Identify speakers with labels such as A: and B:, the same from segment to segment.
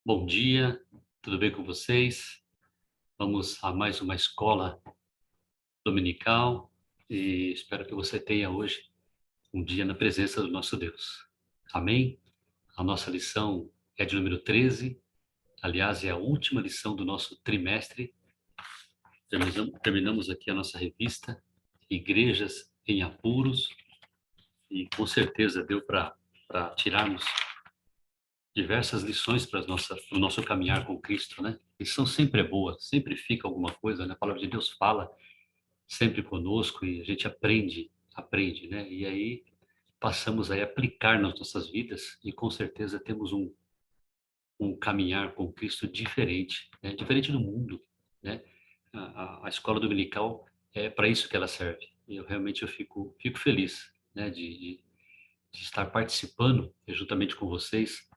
A: Bom dia, tudo bem com vocês? Vamos a mais uma escola dominical e espero que você tenha hoje um dia na presença do nosso Deus. Amém? A nossa lição é de número 13, aliás, é a última lição do nosso trimestre. Terminamos aqui a nossa revista Igrejas em Apuros e com certeza deu para tirarmos diversas lições para o nosso caminhar com Cristo, né? Lição sempre é boa, sempre fica alguma coisa, né? A palavra de Deus fala sempre conosco e a gente aprende, né? E aí passamos a aplicar nas nossas vidas e com certeza temos um caminhar com Cristo diferente, né? Diferente do mundo, né? A escola dominical é para isso que ela serve. E eu fico feliz, né? De estar participando juntamente com vocês,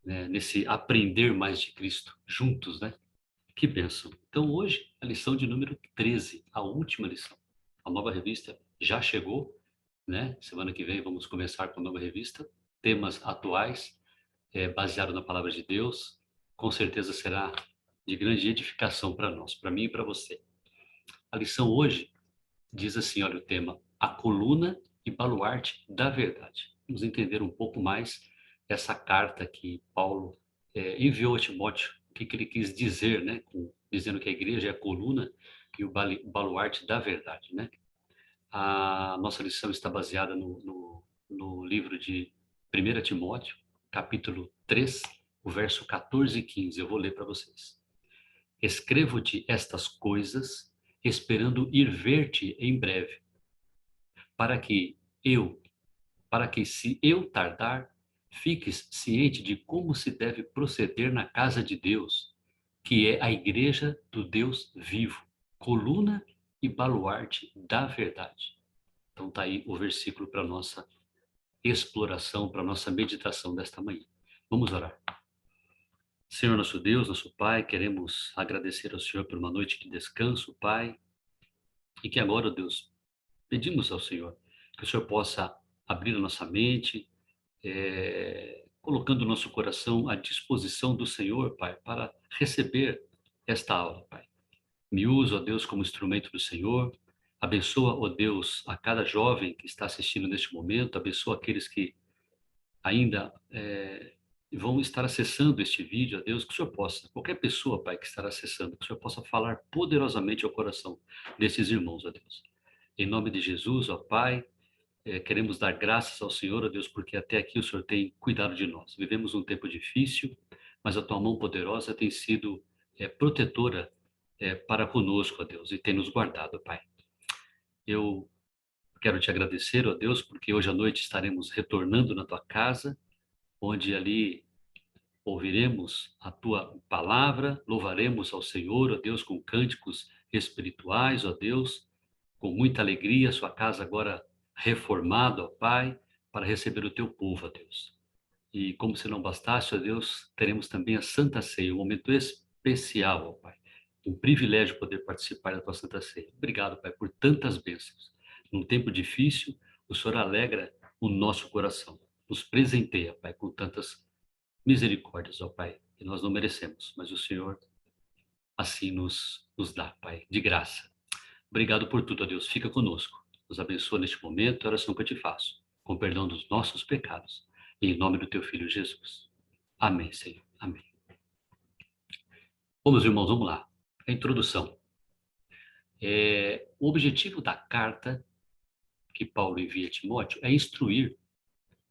A: né? Nesse aprender mais de Cristo juntos, né? Que bênção. Então, hoje, a lição de número 13, a última lição. A nova revista já chegou, né? Semana que vem vamos começar com a nova revista. Temas atuais, baseado na palavra de Deus. Com certeza será de grande edificação para nós, para mim e para você. A lição hoje diz assim, olha o tema, a coluna e baluarte da verdade. Vamos entender um pouco mais essa carta que Paulo enviou a Timóteo, o que ele quis dizer, né, dizendo que a igreja é a coluna e o baluarte da verdade, né? A nossa lição está baseada no livro de 1 Timóteo, capítulo 3, o verso 14 e 15. Eu vou ler para vocês. Escrevo-te estas coisas, esperando ir ver-te em breve, para que eu, para que se eu tardar, fiques ciente de como se deve proceder na casa de Deus, que é a igreja do Deus vivo, coluna e baluarte da verdade. Então tá aí o versículo para nossa exploração, para nossa meditação desta manhã. Vamos orar. Senhor nosso Deus, nosso Pai, queremos agradecer ao Senhor por uma noite de descanso, Pai, e que agora, Deus, pedimos ao Senhor que o Senhor possa abrir a nossa mente, colocando o nosso coração à disposição do Senhor, Pai, para receber esta aula, Pai. Me usa, ó Deus, como instrumento do Senhor. Abençoa, ó Deus, a cada jovem que está assistindo neste momento. Abençoa aqueles que ainda vão estar acessando este vídeo, ó Deus, que o Senhor possa, qualquer pessoa, Pai, que estará acessando, que o Senhor possa falar poderosamente ao coração desses irmãos, ó Deus. Em nome de Jesus, ó Pai, queremos dar graças ao Senhor, ó Deus, porque até aqui o Senhor tem cuidado de nós. Vivemos um tempo difícil, mas a tua mão poderosa tem sido protetora para conosco, ó Deus, e tem nos guardado, Pai. Eu quero te agradecer, ó Deus, porque hoje à noite estaremos retornando na tua casa, onde ali ouviremos a tua palavra, louvaremos ao Senhor, ó Deus, com cânticos espirituais, ó Deus, com muita alegria, sua casa agora reformada, ó Pai, para receber o teu povo, ó Deus. E como se não bastasse, ó Deus, teremos também a Santa Ceia, um momento especial, ó Pai. Um privilégio poder participar da tua Santa Ceia. Obrigado, Pai, por tantas bênçãos. Num tempo difícil, o Senhor alegra o nosso coração. Nos presenteia, Pai, com tantas misericórdias, ó Pai, que nós não merecemos, mas o Senhor assim nos dá, Pai, de graça. Obrigado por tudo, ó Deus. Fica conosco. Nos abençoa neste momento, a oração que eu te faço, com perdão dos nossos pecados. Em nome do teu Filho Jesus. Amém, Senhor. Amém. Bom, meus irmãos, vamos lá. A introdução. O objetivo da carta que Paulo envia a Timóteo é instruir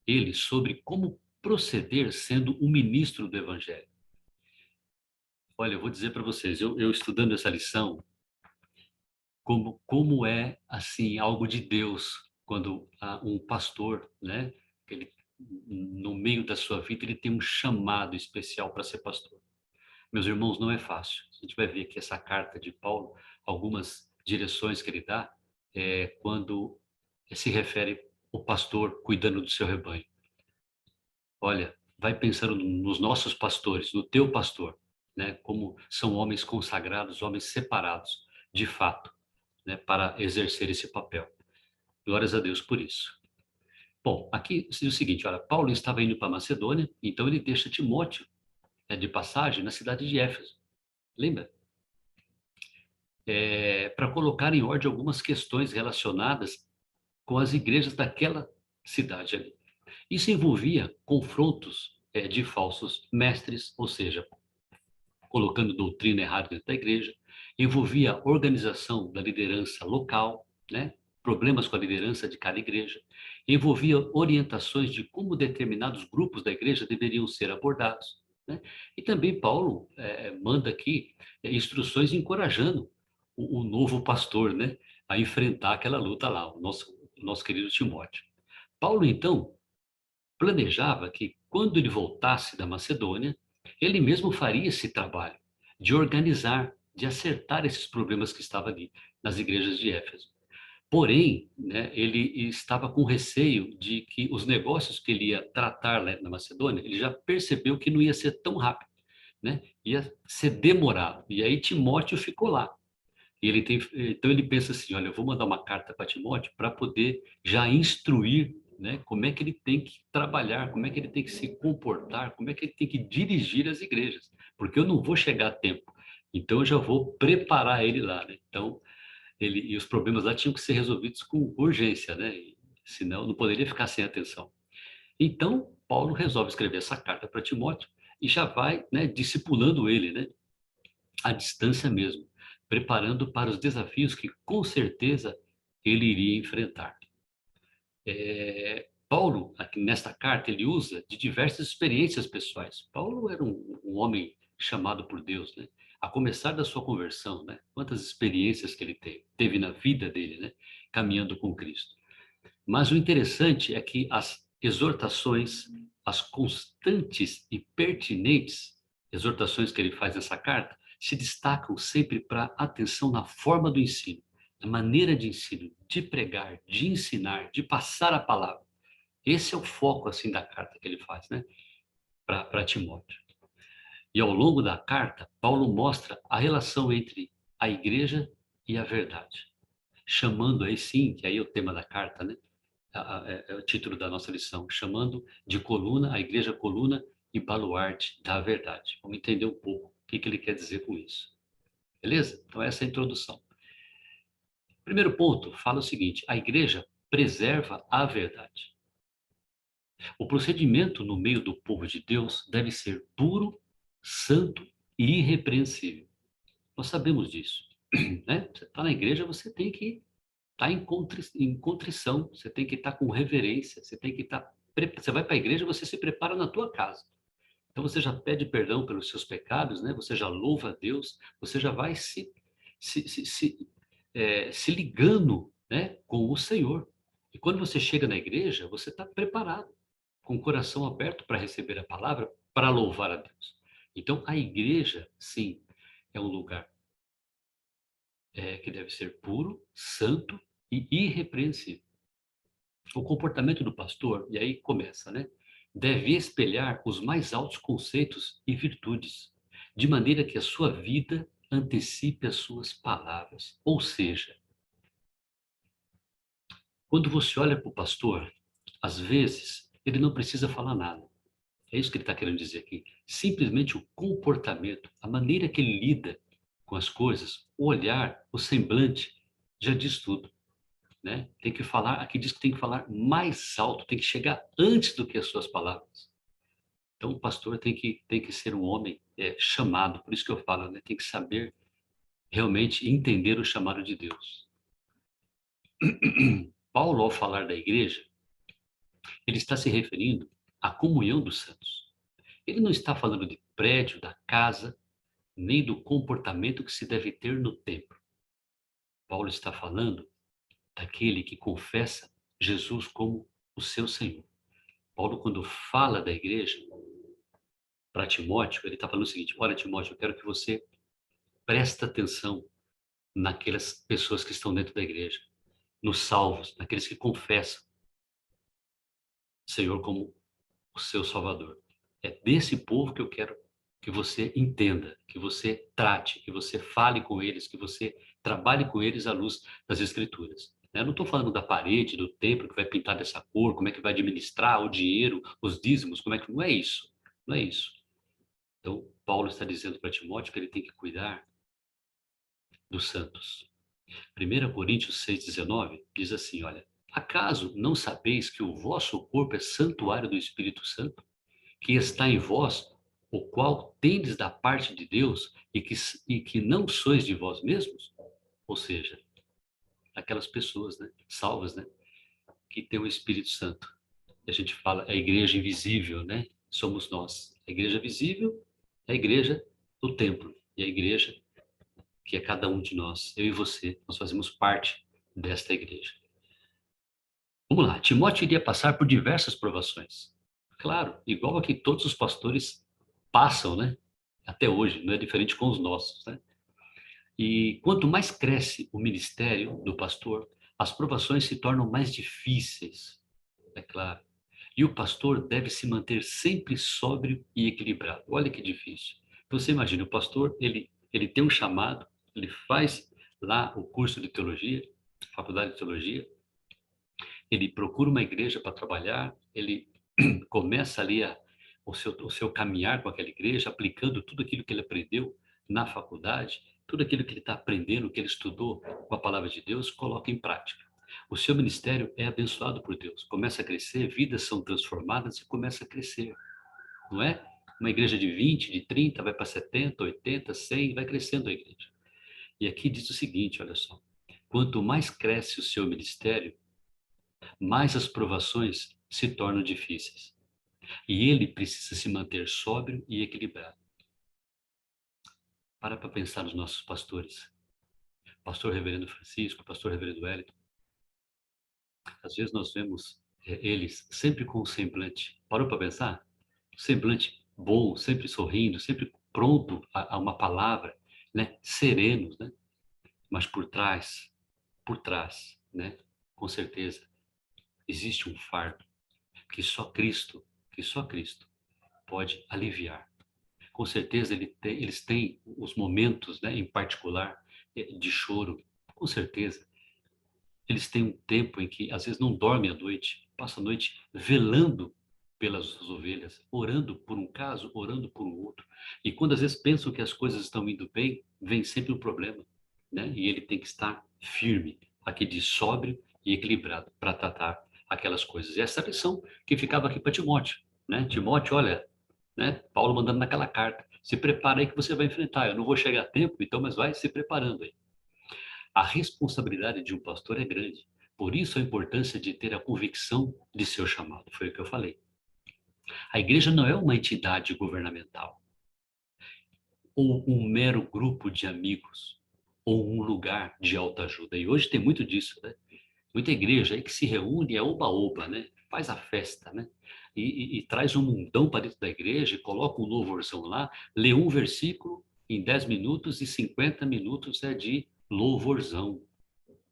A: ele sobre como proceder sendo um ministro do Evangelho. Olha, eu vou dizer para vocês, eu estudando essa lição, como é assim algo de Deus quando um pastor, né, ele, no meio da sua vida ele tem um chamado especial para ser pastor. Meus irmãos, não é fácil. A gente vai ver aqui essa carta de Paulo, algumas direções que ele dá quando se refere o pastor cuidando do seu rebanho. Olha, vai pensando nos nossos pastores, no teu pastor, né, como são homens consagrados, homens separados, de fato, né, para exercer esse papel. Glórias a Deus por isso. Bom, aqui diz o seguinte, olha, Paulo estava indo para Macedônia, então ele deixa Timóteo de passagem na cidade de Éfeso. Lembra? Para colocar em ordem algumas questões relacionadas com as igrejas daquela cidade ali. Isso envolvia confrontos de falsos mestres, ou seja, colocando doutrina errada dentro da igreja, envolvia a organização da liderança local, né? Problemas com a liderança de cada igreja, envolvia orientações de como determinados grupos da igreja deveriam ser abordados, né? E também Paulo manda aqui instruções encorajando o novo pastor, né, a enfrentar aquela luta lá, o nosso querido Timóteo. Paulo, então, planejava que, quando ele voltasse da Macedônia, ele mesmo faria esse trabalho de organizar, de acertar esses problemas que estavam ali nas igrejas de Éfeso. Porém, né, ele estava com receio de que os negócios que ele ia tratar lá na Macedônia, ele já percebeu que não ia ser tão rápido, né? Ia ser demorado. E aí Timóteo ficou lá. Então ele pensa assim, olha, eu vou mandar uma carta para Timóteo para poder já instruir, né, como é que ele tem que trabalhar, como é que ele tem que se comportar, como é que ele tem que dirigir as igrejas, porque eu não vou chegar a tempo. Então eu já vou preparar ele lá, né? Então e os problemas lá tinham que ser resolvidos com urgência, né? Senão não poderia ficar sem atenção. Então Paulo resolve escrever essa carta para Timóteo e já vai, né, discipulando ele, né, à distância mesmo, preparando para os desafios que com certeza ele iria enfrentar. Paulo, aqui nesta carta, ele usa de diversas experiências pessoais. Paulo era um homem chamado por Deus, né? A começar da sua conversão, né? Quantas experiências que ele teve na vida dele, né? Caminhando com Cristo. Mas o interessante é que as exortações, as constantes e pertinentes exortações que ele faz nessa carta, se destacam sempre para atenção na forma do ensino, na maneira de ensino, de pregar, de ensinar, de passar a palavra. Esse é o foco assim da carta que ele faz, né, para Timóteo. E ao longo da carta, Paulo mostra a relação entre a igreja e a verdade, chamando aí sim, que aí é o tema da carta, né? É o título da nossa lição, chamando de coluna, a igreja coluna e baluarte da verdade. Vamos entender um pouco o que ele quer dizer com isso. Beleza? Então essa é a introdução. Primeiro ponto, fala o seguinte, a igreja preserva a verdade. O procedimento no meio do povo de Deus deve ser puro, santo e irrepreensível. Nós sabemos disso, né? Você está na igreja, você tem que estar em contrição, você tem que estar com reverência, você tem que estar... Você vai para a igreja, você se prepara na tua casa. Então você já pede perdão pelos seus pecados, né? Você já louva a Deus, você já vai se, se, se, se ligando, né, com o Senhor. E quando você chega na igreja, você está preparado, com o coração aberto para receber a palavra, para louvar a Deus. Então a igreja, sim, é um lugar que deve ser puro, santo e irrepreensível. O comportamento do pastor, e aí começa, né? Deve espelhar os mais altos conceitos e virtudes, de maneira que a sua vida antecipe as suas palavras. Ou seja, quando você olha para o pastor, às vezes ele não precisa falar nada. É isso que ele está querendo dizer aqui. Simplesmente o comportamento, a maneira que ele lida com as coisas, o olhar, o semblante, já diz tudo. Né? Tem que falar, aqui diz que tem que falar mais alto, tem que chegar antes do que as suas palavras. Então, o pastor tem que ser um homem chamado, por isso que eu falo, né? Tem que saber realmente entender o chamado de Deus. Paulo, ao falar da igreja, ele está se referindo à comunhão dos santos. Ele não está falando de prédio, da casa, nem do comportamento que se deve ter no templo. Paulo está falando daquele que confessa Jesus como o seu Senhor. Paulo, quando fala da igreja para Timóteo, ele está falando o seguinte: olha, Timóteo, eu quero que você preste atenção naquelas pessoas que estão dentro da igreja, nos salvos, naqueles que confessam o Senhor como o seu Salvador. É desse povo que eu quero que você entenda, que você trate, que você fale com eles, que você trabalhe com eles à luz das Escrituras. Eu não estou falando da parede, do templo que vai pintar dessa cor, como é que vai administrar o dinheiro, os dízimos, como é que... Não é isso. Não é isso. Então, Paulo está dizendo para Timóteo que ele tem que cuidar dos santos. 1 Coríntios 6,19 diz assim, olha, acaso não sabeis que o vosso corpo é santuário do Espírito Santo, que está em vós, o qual tendes da parte de Deus e que não sois de vós mesmos? Ou seja, aquelas pessoas, né, salvas, né, que têm o Espírito Santo. A gente fala, é a igreja invisível, né? Somos nós. A igreja visível é a igreja do templo. E a igreja que é cada um de nós, eu e você, nós fazemos parte desta igreja. Vamos lá, Timóteo iria passar por diversas provações. Claro, igual a que todos os pastores passam, né? Até hoje, não é diferente com os nossos, né? E quanto mais cresce o ministério do pastor, as provações se tornam mais difíceis, é claro. E o pastor deve se manter sempre sóbrio e equilibrado. Olha que difícil. Então, você imagina, o pastor, ele tem um chamado, ele faz lá o curso de teologia, faculdade de teologia, ele procura uma igreja para trabalhar, ele começa ali o seu caminhar com aquela igreja, aplicando tudo aquilo que ele aprendeu na faculdade, tudo aquilo que ele está aprendendo, que ele estudou com a palavra de Deus, coloca em prática. O seu ministério é abençoado por Deus, começa a crescer, vidas são transformadas e começa a crescer, não é? Uma igreja de 20, de 30, vai para 70, 80, 100, vai crescendo a igreja. E aqui diz o seguinte, olha só, quanto mais cresce o seu ministério, mais as provações se tornam difíceis. E ele precisa se manter sóbrio e equilibrado. Para pensar nos nossos pastores. Pastor Reverendo Francisco, Pastor Reverendo Wellington. Às vezes nós vemos eles sempre com um semblante. Parou para pensar? Semblante bom, sempre sorrindo, sempre pronto a uma palavra, né? Serenos, né? Mas por trás, né? Com certeza, existe um fardo que só Cristo pode aliviar. Com certeza eles têm os momentos, né, em particular, de choro. Com certeza. Eles têm um tempo em que, às vezes, não dormem à noite, passam a noite velando pelas ovelhas, orando por um caso, orando por um outro. E quando, às vezes, pensam que as coisas estão indo bem, vem sempre um problema, né? E ele tem que estar firme, aqui de sóbrio e equilibrado, para tratar aquelas coisas. E essa é a lição que ficava aqui para Timóteo, né? Timóteo, olha, né? Paulo mandando naquela carta, se prepara aí que você vai enfrentar. Eu não vou chegar a tempo, então, mas vai se preparando aí. A responsabilidade de um pastor é grande. Por isso a importância de ter a convicção de seu chamado. Foi o que eu falei. A igreja não é uma entidade governamental, ou um mero grupo de amigos, ou um lugar de autoajuda. E hoje tem muito disso, né? Muita igreja aí que se reúne, é oba-oba, né? Faz a festa, né? E traz um mundão para dentro da igreja, e coloca um louvorzão lá, lê um versículo em 10 minutos e 50 minutos é de louvorzão.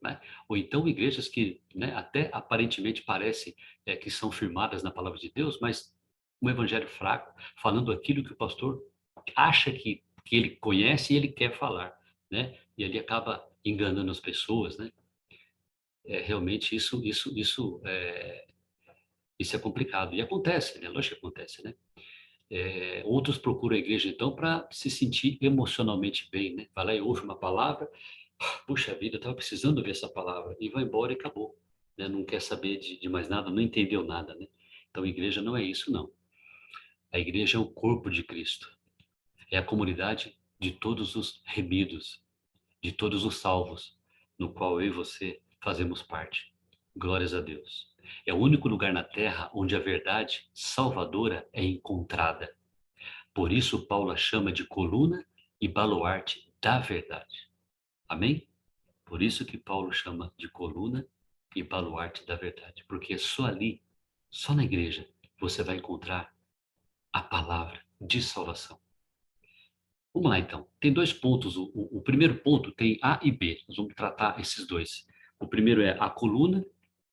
A: Né? Ou então igrejas que, né, até aparentemente parece que são firmadas na palavra de Deus, mas um evangelho fraco, falando aquilo que o pastor acha que ele conhece e ele quer falar, né? E ele acaba enganando as pessoas, né? Realmente isso é complicado e acontece, né? Lógico que acontece, né? Outros procuram a igreja então para se sentir emocionalmente bem, né? Vai lá e ouve uma palavra. Puxa vida, eu estava precisando ver essa palavra. E vai embora e acabou. Né? Não quer saber de mais nada, não entendeu nada. Né? Então, a igreja não é isso, não. A igreja é o corpo de Cristo. É a comunidade de todos os remidos, de todos os salvos, no qual eu e você fazemos parte. Glórias a Deus. É o único lugar na terra onde a verdade salvadora é encontrada. Por isso, Paulo a chama de coluna e baluarte da verdade. Amém? Por isso que Paulo chama de coluna e baluarte da verdade, porque é só ali, só na igreja, você vai encontrar a palavra de salvação. Vamos lá então. Tem dois pontos. O primeiro ponto tem A e B. Nós vamos tratar esses dois. O primeiro é a coluna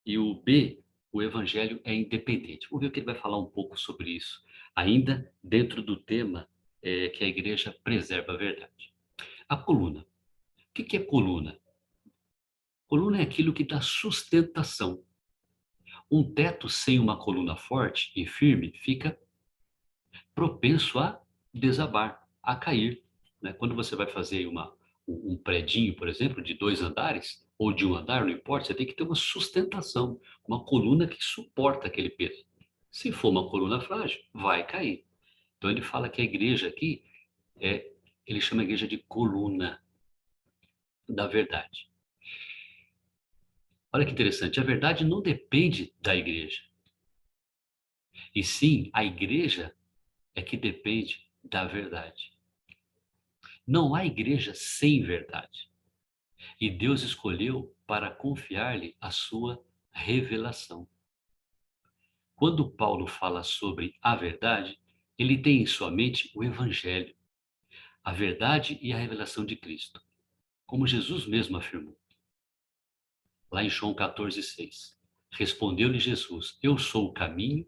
A: e o B, o evangelho é independente. Vamos ver o que ele vai falar um pouco sobre isso, ainda dentro do tema que a igreja preserva a verdade. A coluna. O que é coluna? Coluna é aquilo que dá sustentação. Um teto sem uma coluna forte e firme fica propenso a desabar, a cair, né? Quando você vai fazer um predinho, por exemplo, de 2 andares, ou de 1 andar, não importa, você tem que ter uma sustentação, uma coluna que suporta aquele peso. Se for uma coluna frágil, vai cair. Então ele fala que a igreja aqui, é, ele chama a igreja de coluna da verdade. Olha que interessante, a verdade não depende da igreja, e sim a igreja é que depende da verdade. Não há igreja sem verdade. E Deus escolheu para confiar-lhe a sua revelação. Quando Paulo fala sobre a verdade, ele tem em sua mente o evangelho, a verdade e a revelação de Cristo, como Jesus mesmo afirmou, lá em João 14:6. Respondeu-lhe Jesus: Eu sou o caminho,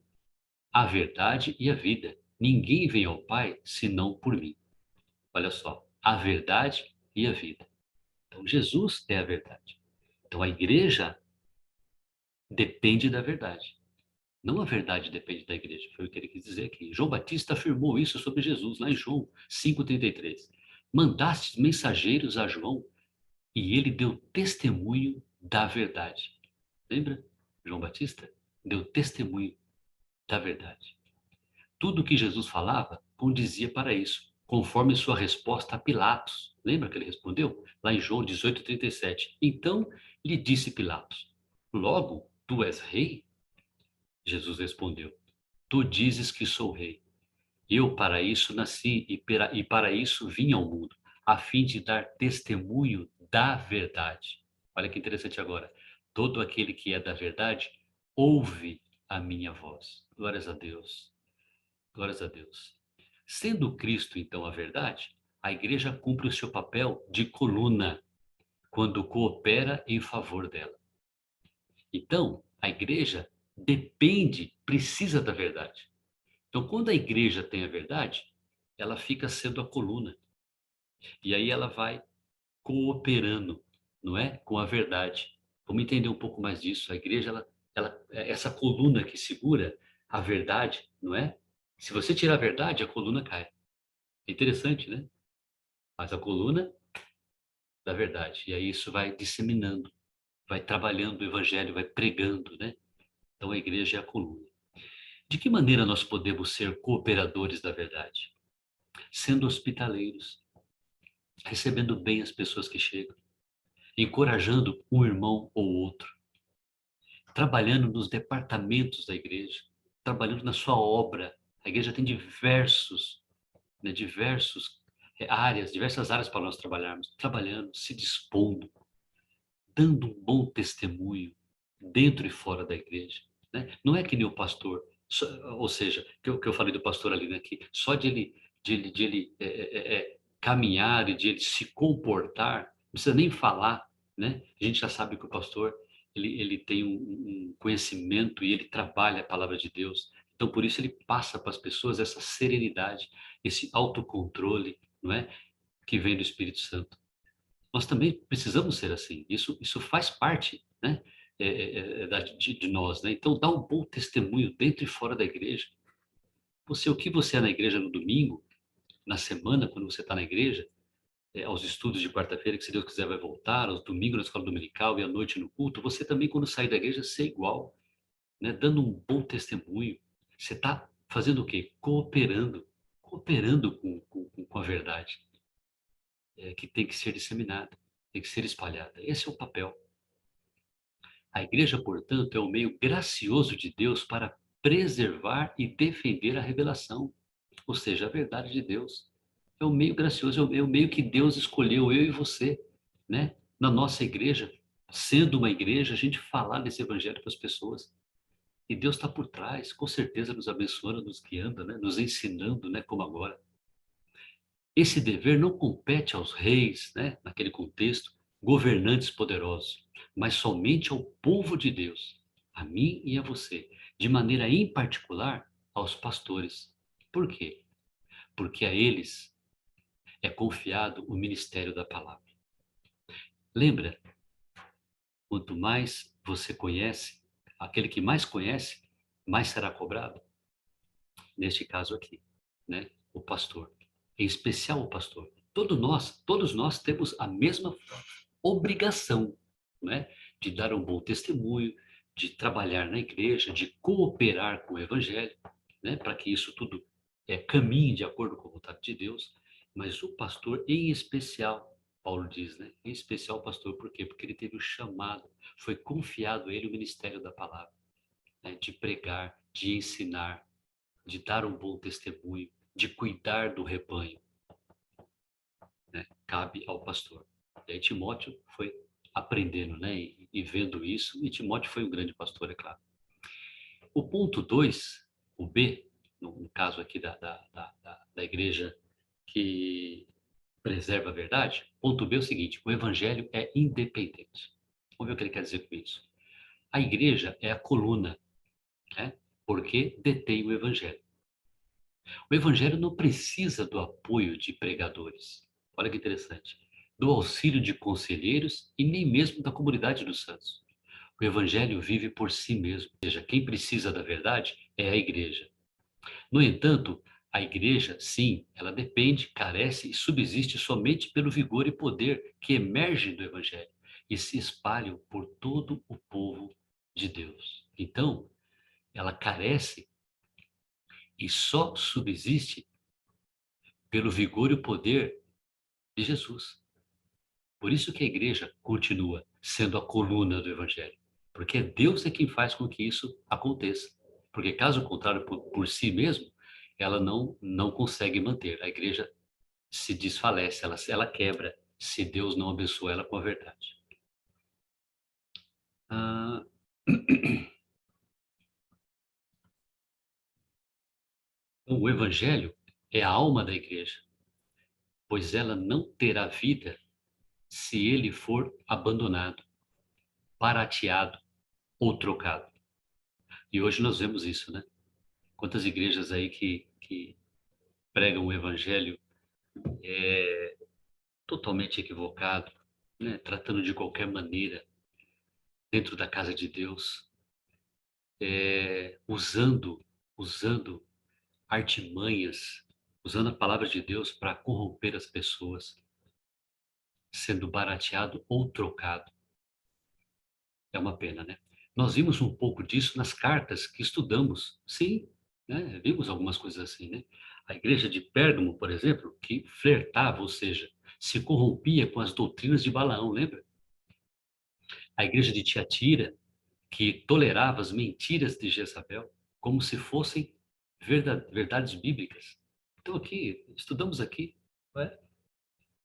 A: a verdade e a vida. Ninguém vem ao Pai senão por mim. Olha só, a verdade e a vida. Então Jesus é a verdade. Então a igreja depende da verdade. Não a verdade depende da igreja, foi o que ele quis dizer aqui. João Batista afirmou isso sobre Jesus, lá em João 5,33. Mandastes mensageiros a João e ele deu testemunho da verdade. Lembra? João Batista deu testemunho da verdade. Tudo o que Jesus falava condizia para isso, conforme sua resposta a Pilatos. Lembra que ele respondeu? Lá em João 18,37. Então lhe disse Pilatos: Logo, tu és rei? Jesus respondeu: Tu dizes que sou rei. Eu para isso nasci e para isso vim ao mundo, a fim de dar testemunho da verdade. Olha que interessante agora. Todo aquele que é da verdade ouve a minha voz. Glórias a Deus. Glórias a Deus. Sendo Cristo, então, a verdade, a igreja cumpre o seu papel de coluna quando coopera em favor dela. Então, a igreja depende, precisa da verdade. Então, quando a igreja tem a verdade, ela fica sendo a coluna. E aí ela vai cooperando, não é? Com a verdade. Vamos entender um pouco mais disso. A igreja, ela é essa coluna que segura a verdade, não é? Se você tirar a verdade, a coluna cai. É interessante, né? Mas a coluna da verdade. E aí isso vai disseminando, vai trabalhando o evangelho, vai pregando, né? Então a igreja é a coluna. De que maneira nós podemos ser cooperadores da verdade? Sendo hospitaleiros, recebendo bem as pessoas que chegam, encorajando um irmão ou outro, trabalhando nos departamentos da igreja, trabalhando na sua obra. A igreja tem diversas áreas para nós trabalharmos, trabalhando, se dispondo, dando um bom testemunho dentro e fora da igreja, né? Não é que nem o pastor, ou seja, que eu falei do pastor ali, né? Que só de ele caminhar e de ele se comportar, não precisa nem falar, né? A gente já sabe que o pastor ele tem um conhecimento e ele trabalha a palavra de Deus. Então, por isso, ele passa para as pessoas essa serenidade, esse autocontrole, não é? Que vem do Espírito Santo. Nós também precisamos ser assim. Isso faz parte, né, de nós, né? Então, dá um bom testemunho dentro e fora da igreja. O que você é na igreja no domingo, na semana, quando você está na igreja, aos estudos de quarta-feira, que se Deus quiser vai voltar, aos domingos na escola dominical e à noite no culto, você também, quando sair da igreja, ser igual, né? Dando um bom testemunho. Você está fazendo o quê? Cooperando com a verdade, que tem que ser disseminada, tem que ser espalhada. Esse é o papel. A igreja, portanto, é o meio gracioso de Deus para preservar e defender a revelação, ou seja, a verdade de Deus. É o meio gracioso, é o meio que Deus escolheu, eu e você, né? Na nossa igreja, sendo uma igreja, a gente falar desse evangelho para as pessoas. E Deus está por trás, com certeza nos abençoando, nos guiando, né? Nos ensinando, né? Como agora. Esse dever não compete aos reis, né, naquele contexto, governantes poderosos, mas somente ao povo de Deus, a mim e a você, de maneira em particular aos pastores. Por quê? Porque a eles é confiado o ministério da palavra. Lembra? Quanto mais você conhece, aquele que mais conhece, mais será cobrado. Neste caso aqui, né? o pastor, em especial o pastor. Todos nós temos a mesma obrigação, né, de dar um bom testemunho, de trabalhar na igreja, de cooperar com o evangelho, né, para que isso tudo caminhe de acordo com a vontade de Deus. Mas o pastor, em especial, Paulo diz, né, em especial o pastor, por quê? Porque ele teve o chamado, foi confiado a ele o ministério da palavra, né, de pregar, de ensinar, de dar um bom testemunho, de cuidar do rebanho, né? Cabe ao pastor. E aí Timóteo foi aprendendo, né? E vendo isso, e Timóteo foi um grande pastor, é claro. O ponto 2, o B, no caso aqui da igreja que preserva a verdade, ponto B é o seguinte: o evangelho é independente. Vamos ver o que ele quer dizer com isso. A igreja é a coluna, né? Porque detém o evangelho. O evangelho não precisa do apoio de pregadores. Olha que interessante. Do auxílio de conselheiros e nem mesmo da comunidade dos santos. O evangelho vive por si mesmo. Ou seja, quem precisa da verdade é a igreja. No entanto, a igreja, sim, ela depende, carece e subsiste somente pelo vigor e poder que emergem do evangelho e se espalham por todo o povo de Deus. Então, ela carece e só subsiste pelo vigor e o poder de Jesus. Por isso que a igreja continua sendo a coluna do evangelho, porque Deus é quem faz com que isso aconteça. Porque caso contrário, por si mesmo, ela não consegue manter. A igreja se desfalece, ela quebra, se Deus não abençoa ela com a verdade. Ah, o evangelho é a alma da igreja, pois ela não terá vida se ele for abandonado, barateado ou trocado. E hoje nós vemos isso, né? Quantas igrejas aí que pregam o evangelho totalmente equivocado, né? Tratando de qualquer maneira dentro da casa de Deus, usando artimanhas, usando a palavra de Deus para corromper as pessoas, sendo barateado ou trocado. É uma pena, né? Nós vimos um pouco disso nas cartas que estudamos. Sim, né? Vimos algumas coisas assim, né? A igreja de Pérgamo, por exemplo, que flertava, ou seja, se corrompia com as doutrinas de Balaão, lembra? A igreja de Tiatira, que tolerava as mentiras de Jezabel como se fossem verdades bíblicas. Então aqui, estudamos aqui, não é?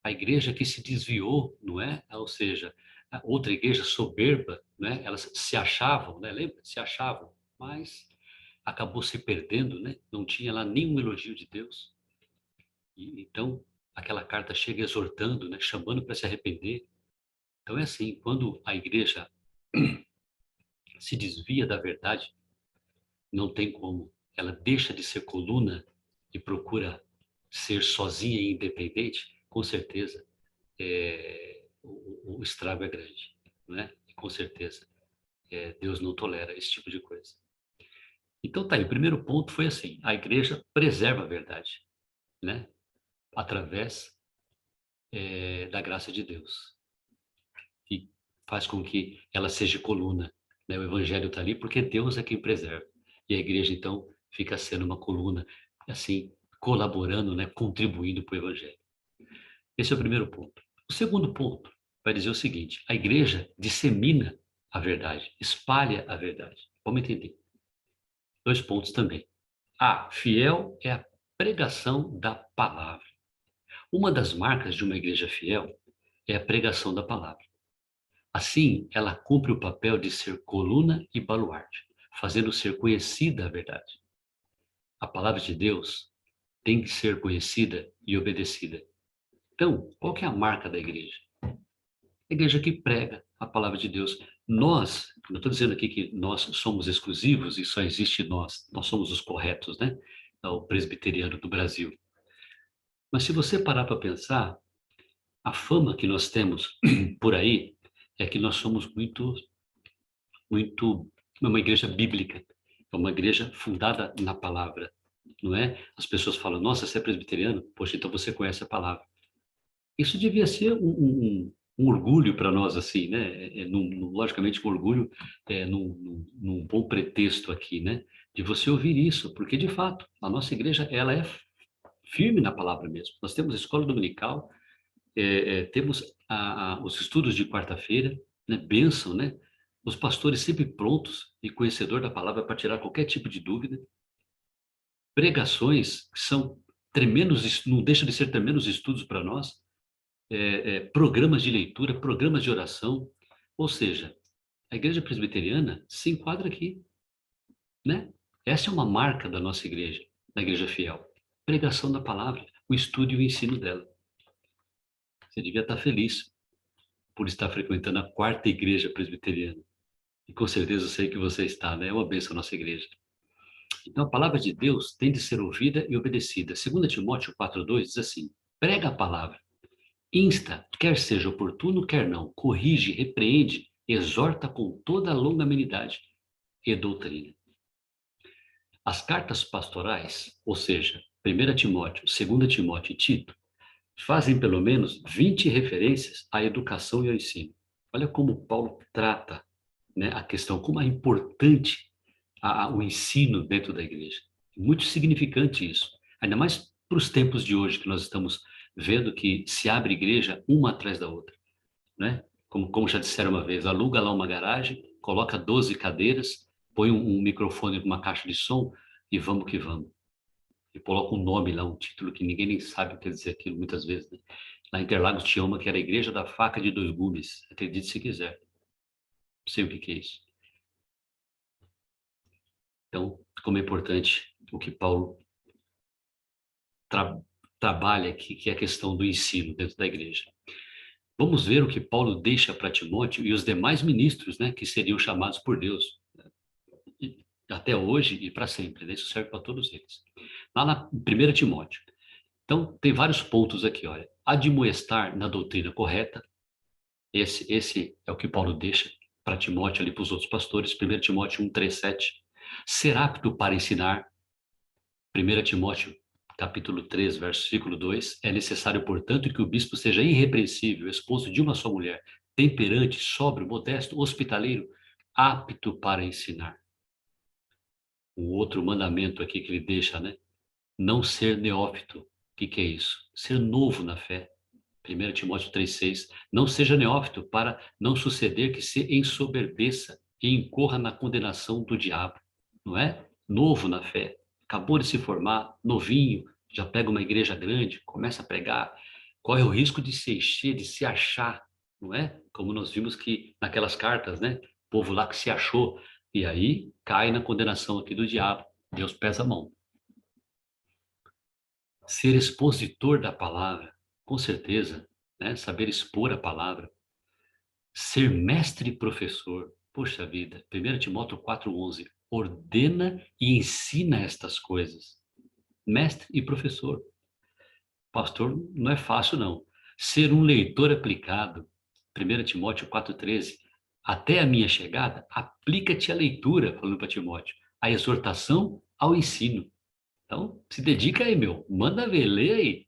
A: A igreja que se desviou, não é? Ou seja, a outra igreja soberba, né? Elas se achavam, né? Lembra? Se achavam, mas acabou se perdendo, né? Não tinha lá nenhum elogio de Deus. E, então, aquela carta chega exortando, né? Chamando para se arrepender. Então é assim, quando a igreja se desvia da verdade, não tem como. Ela deixa de ser coluna e procura ser sozinha e independente, com certeza o estrago é grande, né? E com certeza Deus não tolera esse tipo de coisa. Então tá aí, o primeiro ponto foi assim, a igreja preserva a verdade, né? Através da graça de Deus, que faz com que ela seja coluna, né? O evangelho está ali porque Deus é quem preserva. E a igreja, então, fica sendo uma coluna, assim, colaborando, né? Contribuindo para o evangelho. Esse é o primeiro ponto. O segundo ponto vai dizer o seguinte: a igreja dissemina a verdade, espalha a verdade. Vamos entender. Dois pontos também. A, fiel é a pregação da palavra. Uma das marcas de uma igreja fiel é a pregação da palavra. Assim, ela cumpre o papel de ser coluna e baluarte, fazendo ser conhecida a verdade. A palavra de Deus tem que ser conhecida e obedecida. Então, qual que é a marca da igreja? A igreja que prega a palavra de Deus. Nós, não estou dizendo aqui que nós somos exclusivos e só existe nós somos os corretos, né? O presbiteriano do Brasil. Mas se você parar para pensar, a fama que nós temos por aí é que nós somos muito, uma igreja bíblica, é uma igreja fundada na palavra. não é? As pessoas falam, nossa, você é presbiteriano? Poxa, então você conhece a palavra. Isso devia ser um orgulho para nós, assim, né? Logicamente, um orgulho num bom pretexto aqui, né? De você ouvir isso, porque, de fato, a nossa igreja, ela é firme na palavra mesmo. Nós temos a escola dominical, temos os estudos de quarta-feira, né? Bênção, né? Os pastores sempre prontos e conhecedor da palavra para tirar qualquer tipo de dúvida. Pregações que são tremendos, não deixam de ser tremendos estudos para nós, programas de leitura, programas de oração, ou seja, a igreja presbiteriana se enquadra aqui, né? Essa é uma marca da nossa igreja, da igreja fiel. Pregação da palavra, o estudo e o ensino dela. Você devia estar feliz por estar frequentando a quarta igreja presbiteriana. E com certeza eu sei que você está, né? É uma bênção a nossa igreja. Então a palavra de Deus tem de ser ouvida e obedecida. 2 Timóteo 4:2 diz assim: prega a palavra, insta, quer seja oportuno, quer não, corrige, repreende, exorta com toda a longanimidade e doutrina. As cartas pastorais, ou seja, 1 Timóteo, 2 Timóteo e Tito, fazem pelo menos 20 referências à educação e ao ensino. Olha como Paulo trata, né, a questão, como é importante o ensino dentro da igreja. Muito significante isso, ainda mais para os tempos de hoje, que nós estamos vendo que se abre igreja uma atrás da outra, né? Como já disseram uma vez, aluga lá uma garagem, coloca 12 cadeiras, põe um microfone com uma caixa de som e vamos que vamos. E coloca um nome lá, um título que ninguém nem sabe o que quer dizer aquilo muitas vezes, né? Lá em Interlagos tinha uma que era a Igreja da Faca de Dois Gumes, acredite se quiser. Não sei o que é isso. Então, como é importante o que Paulo tra trabalha aqui, que é a questão do ensino dentro da igreja. Vamos ver o que Paulo deixa para Timóteo e os demais ministros, né, que seriam chamados por Deus, até hoje e para sempre, né? Isso serve para todos eles. Lá na 1 Timóteo. Então, tem vários pontos aqui, olha. Admoestar na doutrina correta. Esse é o que Paulo deixa para Timóteo ali para os outros pastores. 1 Timóteo 1:3-7. Ser apto para ensinar. 1 Timóteo capítulo 3, versículo 2. É necessário, portanto, que o bispo seja irrepreensível, esposo de uma só mulher, temperante, sóbrio, modesto, hospitaleiro, apto para ensinar. O outro mandamento aqui que ele deixa, né? Não ser neófito. O que é isso? Ser novo na fé. 1 Timóteo 3,6. Não seja neófito para não suceder que se ensoberbeça e incorra na condenação do diabo. Não é? Novo na fé. Acabou de se formar, novinho, já pega uma igreja grande, começa a pregar, corre o risco de se encher, de se achar, não é? Como nós vimos que naquelas cartas, né? O povo lá que se achou, e aí cai na condenação aqui do diabo. Deus pesa a mão. Ser expositor da palavra, com certeza, né? Saber expor a palavra. Ser mestre e professor, poxa vida, 1 Timóteo 4:11, ordena e ensina estas coisas. Mestre e professor. Pastor, não é fácil não. Ser um leitor aplicado, 1 Timóteo 4:13, até a minha chegada, aplica-te à leitura, falando para Timóteo, à exortação, ao ensino. Então, se dedica aí, meu, manda ver, lê aí.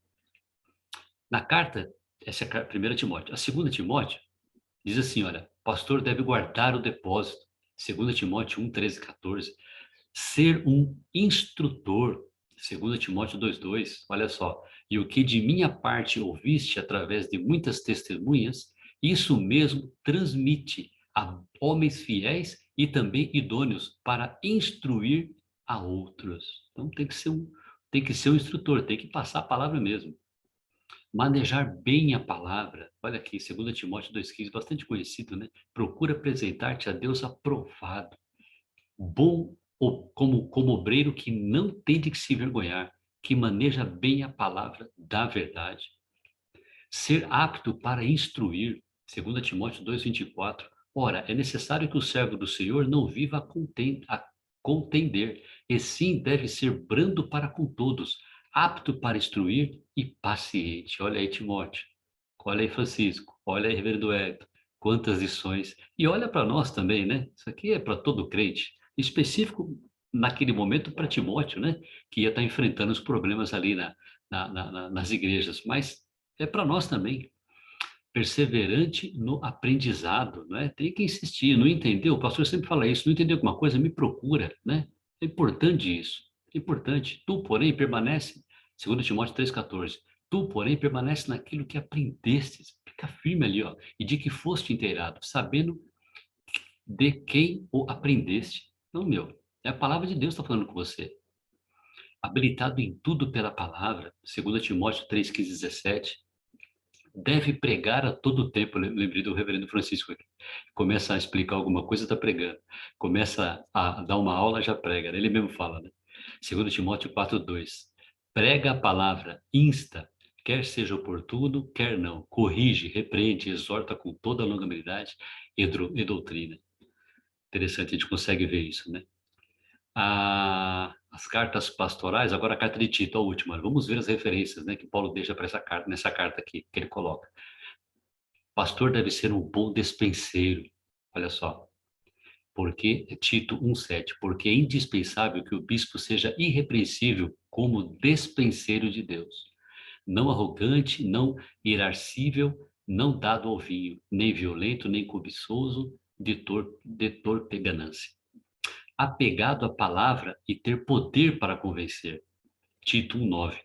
A: Na carta, essa é a 1 Timóteo. A 2 Timóteo diz assim, olha, pastor deve guardar o depósito. 2 Timóteo 1:13-14. Ser um instrutor. 2 Timóteo 2:2. Olha só. E o que de minha parte ouviste através de muitas testemunhas, isso mesmo transmite a homens fiéis e também idôneos para instruir a outros. Então tem que ser um instrutor, tem que passar a palavra mesmo. Manejar bem a palavra. Olha aqui, 2 Timóteo 2,15, bastante conhecido, né? Procura apresentar-te a Deus aprovado, bom como obreiro que não tem de que se envergonhar, que maneja bem a palavra da verdade. Ser apto para instruir, 2 Timóteo 2,24. Ora, é necessário que o servo do Senhor não viva a contender, e sim deve ser brando para com todos, apto para instruir e paciente. Olha aí, Timóteo. Olha aí, Francisco. Olha aí, Reverendo Hélio. Quantas lições. E olha para nós também, né? Isso aqui é para todo crente. Em específico, naquele momento para Timóteo, né? Que ia estar enfrentando os problemas ali nas igrejas, mas é para nós também. Perseverante no aprendizado, né? Tem que insistir, não entendeu? O pastor sempre fala isso, não entendeu alguma coisa, me procura, né? É importante isso, é importante. Tu, porém, permanece, segundo Timóteo 3,14, tu, porém, permanece naquilo que aprendestes, fica firme ali, ó, e de que foste inteirado, sabendo de quem o aprendeste. Não, meu, é a palavra de Deus que está falando com você. Habilitado em tudo pela palavra, segundo Timóteo 3,15, 17, deve pregar a todo tempo. Lembrei do reverendo Francisco aqui. Começa a explicar alguma coisa, está pregando. Começa a dar uma aula, já prega. Ele mesmo fala, né? Segundo Timóteo 4:2. Prega a palavra, insta, quer seja oportuno, quer não. Corrige, repreende, exorta com toda a longanimidade e doutrina. Interessante, a gente consegue ver isso, né? As cartas pastorais, agora a carta de Tito, a última. Vamos ver as referências, né, que Paulo deixa para essa carta, nessa carta aqui, que ele coloca. Pastor deve ser um bom despenseiro. Olha só. Porque, Tito 1,7, porque é indispensável que o bispo seja irrepreensível como despenseiro de Deus. Não arrogante, não irascível, não dado ao vinho, nem violento, nem cobiçoso, de torpe ganância. Apegado à palavra e ter poder para convencer. Tito 1,9.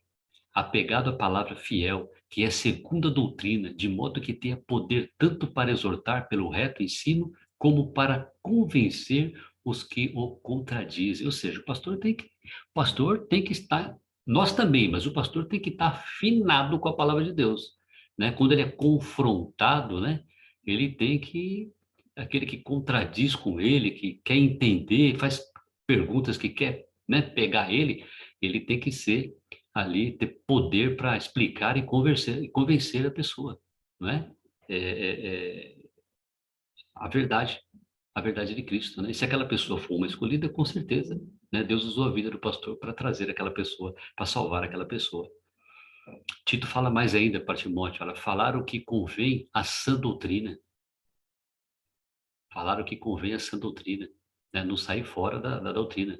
A: Apegado à palavra fiel, que é segunda doutrina, de modo que tenha poder tanto para exortar pelo reto ensino, como para convencer os que o contradizem. Ou seja, o pastor tem que estar, nós também, mas o pastor tem que estar afinado com a palavra de Deus, né? Quando ele é confrontado, né? Ele tem que, aquele que contradiz com ele, que quer entender, faz perguntas que quer, né, pegar ele tem que ser ali ter poder para explicar e convencer a pessoa, não é? É, é a verdade, a verdade de Cristo, né? E se aquela pessoa for uma escolhida, com certeza, né? Deus usou a vida do pastor para trazer aquela pessoa, para salvar aquela pessoa. Tito fala mais ainda para Timóteo, fala, falar o que convém à sã doutrina, falar o que convém à sã doutrina, né? Não sair fora da doutrina.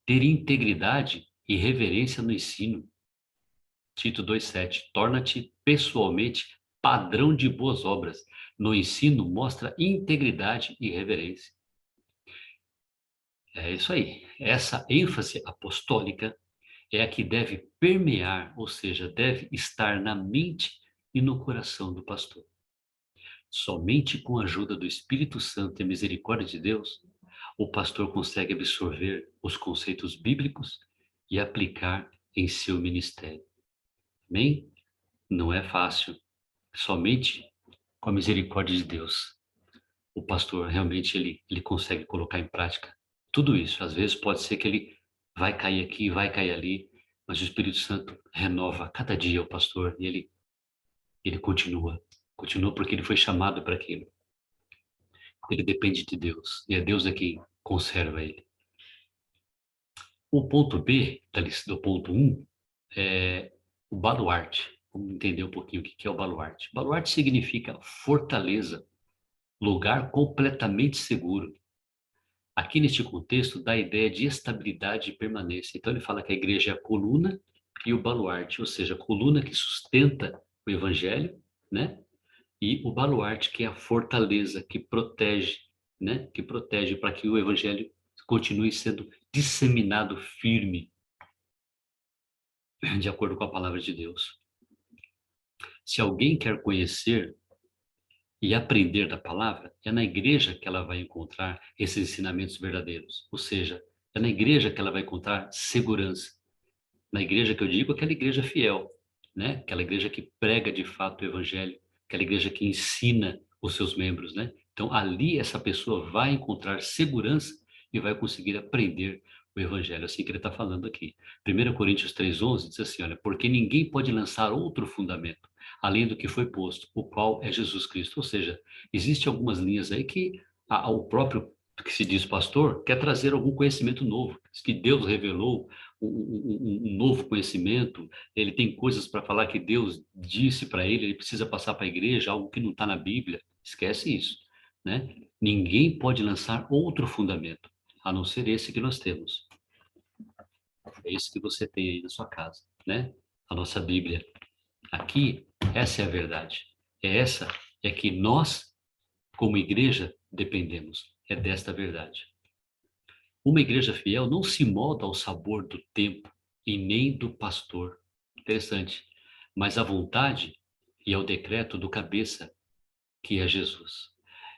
A: Ter integridade e reverência no ensino. Tito 2,7. Torna-te pessoalmente padrão de boas obras. No ensino, mostra integridade e reverência. É isso aí. Essa ênfase apostólica é a que deve permear, ou seja, deve estar na mente e no coração do pastor. Somente com a ajuda do Espírito Santo e a misericórdia de Deus, o pastor consegue absorver os conceitos bíblicos e aplicar em seu ministério. Amém? Não é fácil. Somente com a misericórdia de Deus, o pastor realmente ele consegue colocar em prática tudo isso. Às vezes pode ser que ele vai cair aqui, vai cair ali, mas o Espírito Santo renova cada dia o pastor e ele continua porque ele foi chamado para aquilo. Ele depende de Deus e é Deus quem conserva ele. O ponto B do ponto 1 é o baluarte. Vamos entender um pouquinho o que é o baluarte. Baluarte significa fortaleza, lugar completamente seguro. Aqui neste contexto dá a ideia de estabilidade e permanência. Então ele fala que a igreja é a coluna e o baluarte, ou seja, a coluna que sustenta o evangelho, né? E o baluarte que é a fortaleza que protege, né? Que protege para que o evangelho continue sendo disseminado firme, de acordo com a palavra de Deus. Se alguém quer conhecer e aprender da palavra, é na igreja que ela vai encontrar esses ensinamentos verdadeiros. Ou seja, é na igreja que ela vai encontrar segurança. Na igreja que eu digo, aquela igreja fiel, né? Aquela igreja que prega de fato o evangelho, aquela igreja que ensina os seus membros, né? Então, ali essa pessoa vai encontrar segurança e vai conseguir aprender o evangelho, assim que ele está falando aqui. 1 Coríntios 3,11 diz assim, olha, porque ninguém pode lançar outro fundamento, além do que foi posto, o qual é Jesus Cristo. Ou seja, existem algumas linhas aí que o próprio que se diz pastor quer trazer algum conhecimento novo, que Deus revelou, um novo conhecimento, ele tem coisas para falar que Deus disse para ele precisa passar para a igreja, algo que não está na Bíblia. Esquece isso, né? Ninguém pode lançar outro fundamento, a não ser esse que nós temos. É isso que você tem aí na sua casa, né? A nossa Bíblia. Aqui, essa é a verdade. Essa é que nós, como igreja, dependemos. É desta verdade. Uma igreja fiel não se molda ao sabor do tempo e nem do pastor. Interessante. Mas à vontade e ao decreto do cabeça, que é Jesus.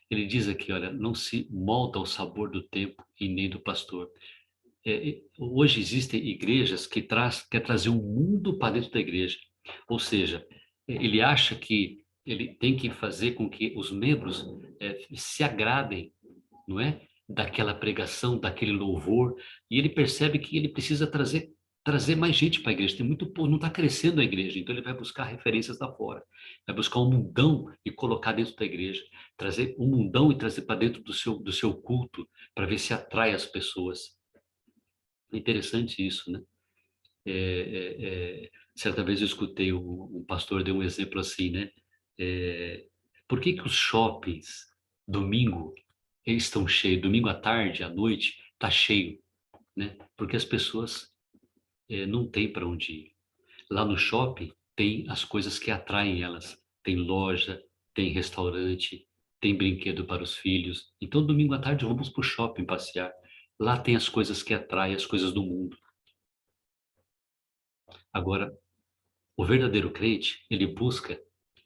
A: Ele diz aqui, olha, não se molda ao sabor do tempo e nem do pastor. Hoje existem igrejas que quer trazer um mundo para dentro da igreja. Ou seja, ele acha que ele tem que fazer com que os membros se agradem, não é? Daquela pregação, daquele louvor, e ele percebe que ele precisa trazer mais gente para a igreja. Tem muito povo, não está crescendo a igreja, então ele vai buscar referências lá fora, vai buscar um mundão e colocar dentro da igreja, trazer um mundão e trazer para dentro do seu culto, para ver se atrai as pessoas. É interessante isso, né? Certa vez eu escutei um pastor deu um exemplo assim, né? É, por que que os shoppings domingo eles estão cheios? Domingo à tarde, à noite, tá cheio, né? Porque as pessoas não têm para onde ir. Lá no shopping tem as coisas que atraem elas. Tem loja, tem restaurante, tem brinquedo para os filhos. Então, domingo à tarde vamos para o shopping passear. Lá tem as coisas que atraem, as coisas do mundo. Agora, o verdadeiro crente, ele busca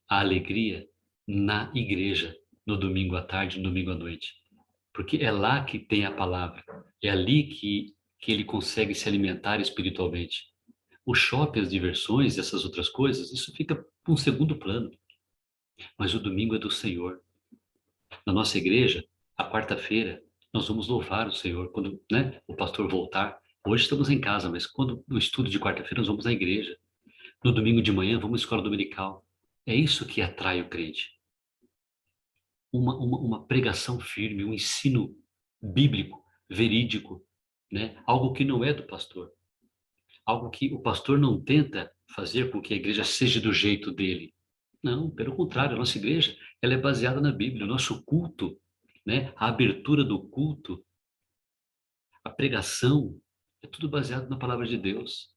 A: a alegria na igreja, no domingo à tarde, no domingo à noite. Porque é lá que tem a palavra. É ali que ele consegue se alimentar espiritualmente. O shopping, as diversões, essas outras coisas, isso fica para um segundo plano. Mas o domingo é do Senhor. Na nossa igreja, a quarta-feira, nós vamos louvar o Senhor. Quando, né, o pastor voltar, hoje estamos em casa, mas quando no estudo de quarta-feira, nós vamos à igreja. No domingo de manhã, vamos à escola dominical. É isso que atrai o crente. Uma pregação firme, um ensino bíblico, verídico, né? Algo que não é do pastor. Algo que o pastor não tenta fazer com que a igreja seja do jeito dele. Não, pelo contrário, a nossa igreja ela é baseada na Bíblia. O nosso culto, né? A abertura do culto, a pregação, é tudo baseado na palavra de Deus.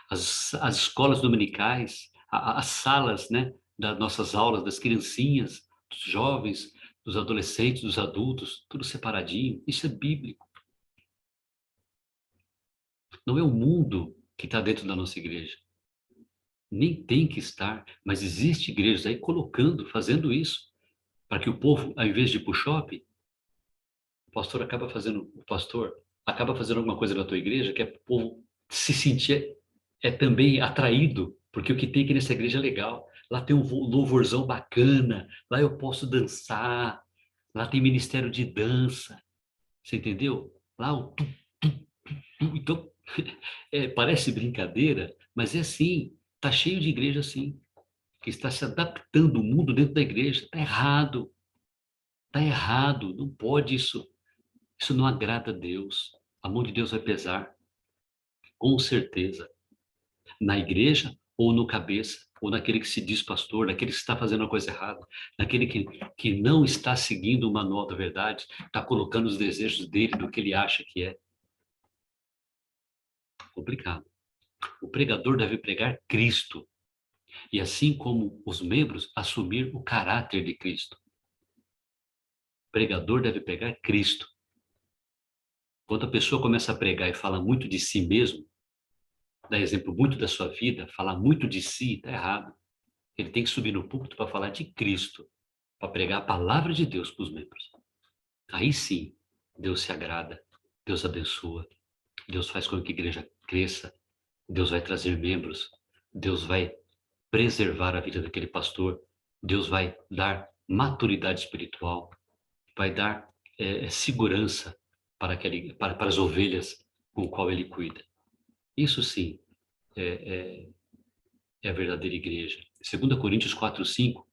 A: As escolas dominicais, as salas, né, das nossas aulas, das criancinhas, dos jovens, dos adolescentes, dos adultos, tudo separadinho. Isso é bíblico. Não é o mundo que está dentro da nossa igreja. Nem tem que estar, mas existe igrejas aí colocando, fazendo isso, para que o povo, ao invés de ir para o shopping, o pastor acaba fazendo alguma coisa na tua igreja que é para o povo se sentir também atraído, porque o que tem aqui nessa igreja é legal. Lá tem um louvorzão bacana, lá eu posso dançar, lá tem ministério de dança, você entendeu? Lá o então parece brincadeira, mas é assim, tá cheio de igreja assim, que está se adaptando o mundo dentro da igreja. Tá errado, não pode isso. Isso não agrada a Deus. A mão de Deus vai pesar, com certeza. Na igreja ou no cabeça, ou naquele que se diz pastor, naquele que está fazendo a coisa errada, naquele que não está seguindo o manual da verdade, está colocando os desejos dele do que ele acha que é complicado. O pregador deve pregar Cristo, e assim como os membros, assumir o caráter de Cristo. O pregador deve pregar Cristo. Quando a pessoa começa a pregar e fala muito de si mesmo, dá exemplo muito da sua vida, falar muito de si, está errado. Ele tem que subir no púlpito para falar de Cristo, para pregar a palavra de Deus para os membros. Aí sim, Deus se agrada, Deus abençoa, Deus faz com que a igreja cresça, Deus vai trazer membros, Deus vai preservar a vida daquele pastor, Deus vai dar maturidade espiritual, vai dar segurança para as ovelhas com o qual ele cuida. Isso sim é a verdadeira igreja. 2 Coríntios 4:5,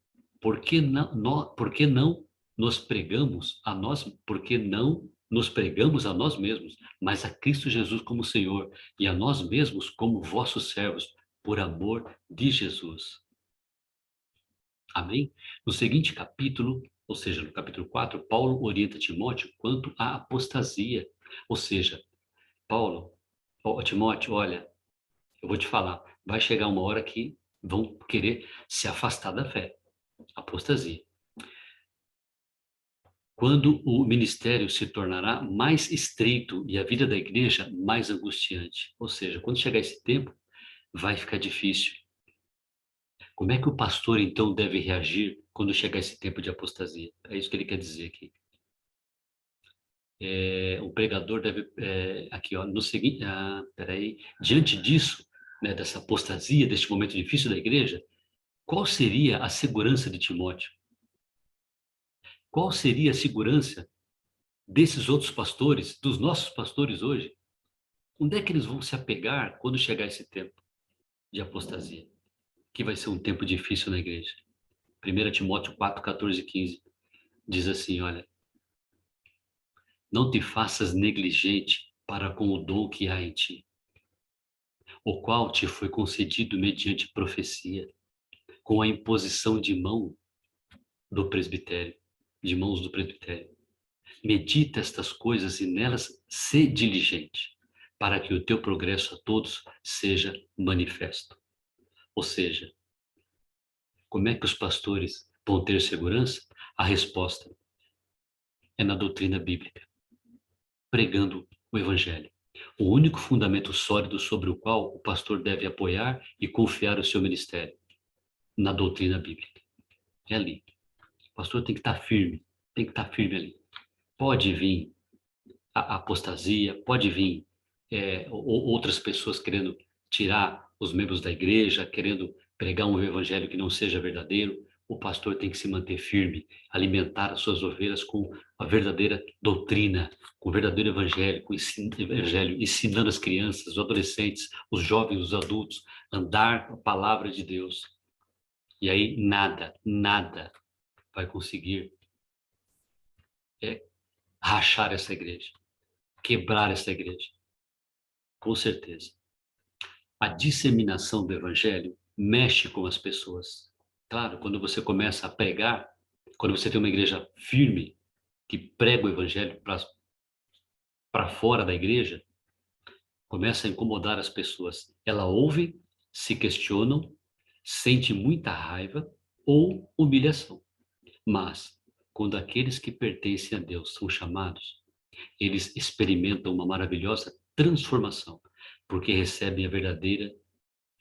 A: por que não nos pregamos a nós, porque não nos pregamos a nós mesmos, mas a Cristo Jesus como Senhor e a nós mesmos como vossos servos, por amor de Jesus. Amém? No seguinte capítulo, ou seja, no capítulo 4, Paulo orienta Timóteo quanto à apostasia. Ou seja, Paulo Ó, Timóteo, olha, eu vou te falar, vai chegar uma hora que vão querer se afastar da fé, apostasia. Quando o ministério se tornará mais estreito e a vida da igreja mais angustiante. Ou seja, quando chegar esse tempo, vai ficar difícil. Como é que o pastor, então, deve reagir quando chegar esse tempo de apostasia? É isso que ele quer dizer aqui. O pregador deve, aqui, ó, no seguinte, peraí, diante disso, né, dessa apostasia, deste momento difícil da igreja, qual seria a segurança de Timóteo? Qual seria a segurança desses outros pastores, dos nossos pastores hoje? Onde é que eles vão se apegar quando chegar esse tempo de apostasia? Que vai ser um tempo difícil na igreja. 1 Timóteo 4, 14 e 15 diz assim, olha, não te faças negligente para com o dom que há em ti, o qual te foi concedido mediante profecia, com a imposição de mão do presbitério, de mãos do presbitério. Medita estas coisas e nelas sê diligente, para que o teu progresso a todos seja manifesto. Ou seja, como é que os pastores vão ter segurança? A resposta é na doutrina bíblica, pregando o evangelho. O único fundamento sólido sobre o qual o pastor deve apoiar e confiar o seu ministério, na doutrina bíblica. É ali. O pastor tem que estar firme ali. Pode vir a apostasia, pode vir outras pessoas querendo tirar os membros da igreja, querendo pregar um evangelho que não seja verdadeiro. O pastor tem que se manter firme, alimentar as suas ovelhas com a verdadeira doutrina, com o verdadeiro evangelho, com o evangelho, ensinando as crianças, os adolescentes, os jovens, os adultos, andar com a palavra de Deus. E aí nada vai conseguir rachar essa igreja, quebrar essa igreja. Com certeza. A disseminação do evangelho mexe com as pessoas. Claro, quando você começa a pregar, quando você tem uma igreja firme, que prega o evangelho para fora da igreja, começa a incomodar as pessoas. Ela ouve, se questionam, sente muita raiva ou humilhação. Mas, quando aqueles que pertencem a Deus são chamados, eles experimentam uma maravilhosa transformação, porque recebem a verdadeira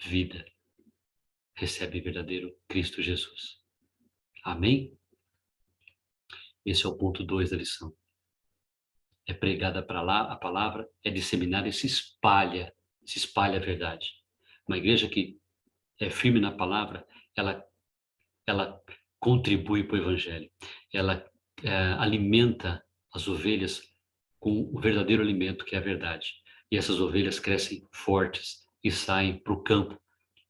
A: vida, recebem o verdadeiro Cristo Jesus. Amém? Esse é o ponto 2 da lição. É pregada para lá a palavra, é disseminada e se espalha a verdade. Uma igreja que é firme na palavra, ela contribui para o evangelho. Ela alimenta as ovelhas com o verdadeiro alimento, que é a verdade. E essas ovelhas crescem fortes e saem para o campo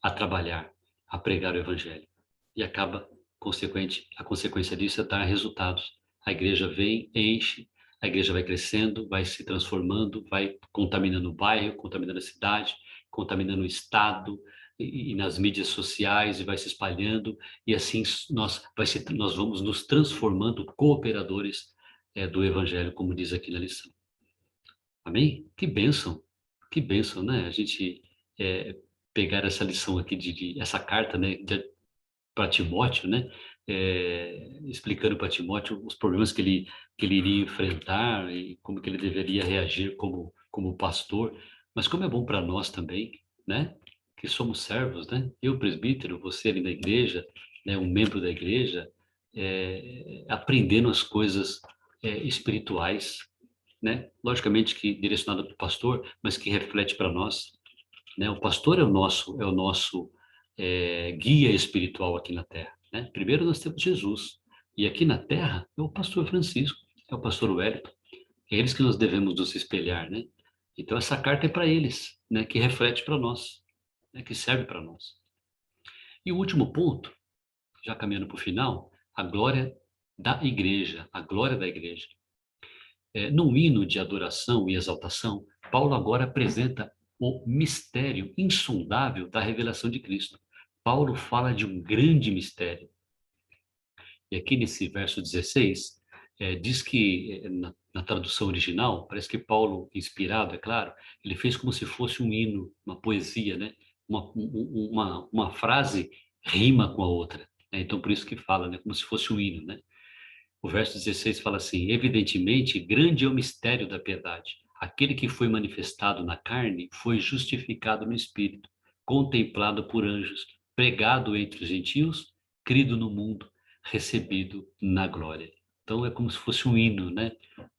A: a trabalhar, a pregar o evangelho. E a consequência disso é dar resultados. A igreja vem, enche, a igreja vai crescendo, vai se transformando, vai contaminando o bairro, contaminando a cidade, contaminando o estado e nas mídias sociais e vai se espalhando e assim nós vamos nos transformando cooperadores do evangelho, como diz aqui na lição. Amém? Que bênção, né? A gente é, pegar essa lição aqui essa carta, né, para Timóteo, né? Explicando para Timóteo os problemas que ele iria enfrentar e como que ele deveria reagir como pastor. Mas como é bom para nós também, né? Que somos servos, né? Eu, presbítero, você ali na igreja, né? Um membro da igreja, aprendendo as coisas espirituais, né? Logicamente que direcionado para o pastor, mas que reflete para nós, né? O pastor é o nosso guia espiritual aqui na Terra, né? Primeiro nós temos Jesus e aqui na Terra é o pastor Francisco, é o pastor Wellington, é eles que nós devemos nos espelhar, né? Então essa carta é para eles, né? Que reflete para nós, né? Que serve para nós. E o último ponto, já caminhando para o final, a glória da igreja, a glória da igreja. Num hino de adoração e exaltação, Paulo agora apresenta o mistério insondável da revelação de Cristo. Paulo fala de um grande mistério. E aqui nesse verso 16, diz que na tradução original, parece que Paulo, inspirado, é claro, ele fez como se fosse um hino, uma poesia, né? Uma frase rima com a outra, né? Então, por isso que fala, né? Como se fosse um hino, né? O verso 16 fala assim: evidentemente, grande é o mistério da piedade. Aquele que foi manifestado na carne foi justificado no espírito, contemplado por anjos, pregado entre os gentios, crido no mundo, recebido na glória. Então é como se fosse um hino, né?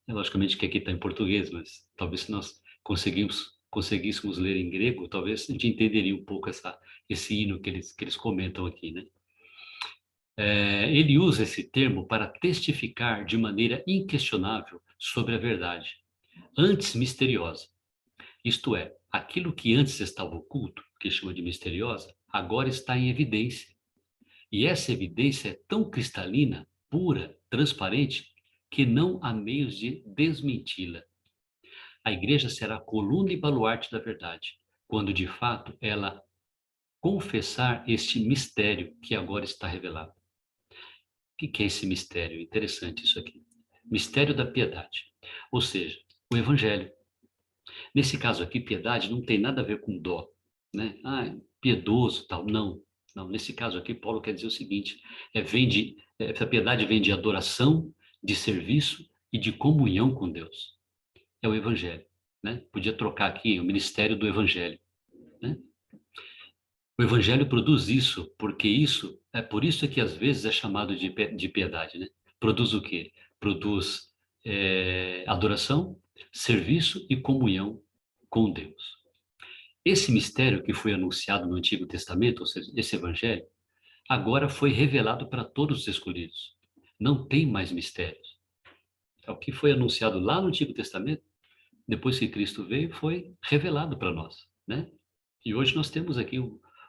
A: Logicamente que aqui está em português, mas talvez se nós conseguíssemos ler em grego, talvez a gente entenderia um pouco esse hino que eles comentam aqui, né? Ele usa esse termo para testificar de maneira inquestionável sobre a verdade, antes misteriosa. Isto é, aquilo que antes estava oculto, que chama de misteriosa, agora está em evidência. E essa evidência é tão cristalina, pura, transparente, que não há meios de desmenti-la. A igreja será a coluna e baluarte da verdade, quando de fato ela confessar este mistério que agora está revelado. O que é esse mistério? Interessante isso aqui. Mistério da piedade. Ou seja, o evangelho. Nesse caso aqui, piedade não tem nada a ver com dó, né? Ah, piedoso, tal. Não. Não, nesse caso aqui, Paulo quer dizer o seguinte: essa piedade vem de adoração, de serviço e de comunhão com Deus. É o evangelho, né? Podia trocar aqui o ministério do evangelho, né? O evangelho produz isso, porque isso é por isso que às vezes é chamado de piedade, né? Produz o quê? Produz adoração, serviço e comunhão com Deus. Esse mistério que foi anunciado no Antigo Testamento, ou seja, esse evangelho, agora foi revelado para todos os escolhidos. Não tem mais mistérios. É o que foi anunciado lá no Antigo Testamento, depois que Cristo veio, foi revelado para nós, né? E hoje nós temos aqui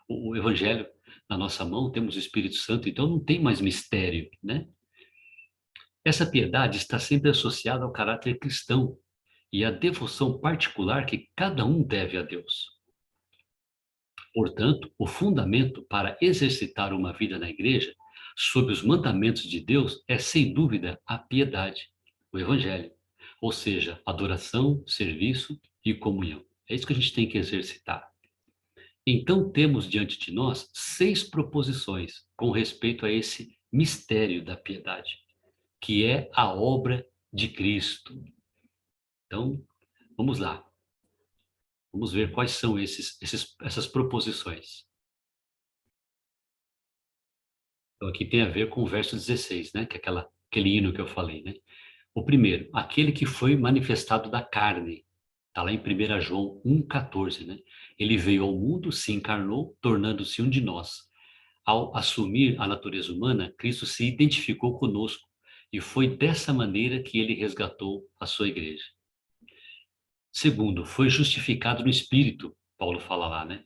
A: o Evangelho na nossa mão, temos o Espírito Santo, então não tem mais mistério, né? Essa piedade está sempre associada ao caráter cristão e à devoção particular que cada um deve a Deus. Portanto, o fundamento para exercitar uma vida na igreja, sob os mandamentos de Deus, é sem dúvida a piedade, o Evangelho, ou seja, adoração, serviço e comunhão. É isso que a gente tem que exercitar. Então, temos diante de nós 6 proposições com respeito a esse mistério da piedade, que é a obra de Cristo. Então, vamos lá. Vamos ver quais são essas proposições. Então, aqui tem a ver com o verso 16, né? Que é aquele hino que eu falei, né? O primeiro, aquele que foi manifestado da carne. Está lá em 1 João 1,14, né? Ele veio ao mundo, se encarnou, tornando-se um de nós. Ao assumir a natureza humana, Cristo se identificou conosco e foi dessa maneira que ele resgatou a sua igreja. Segundo, foi justificado no Espírito, Paulo fala lá, né?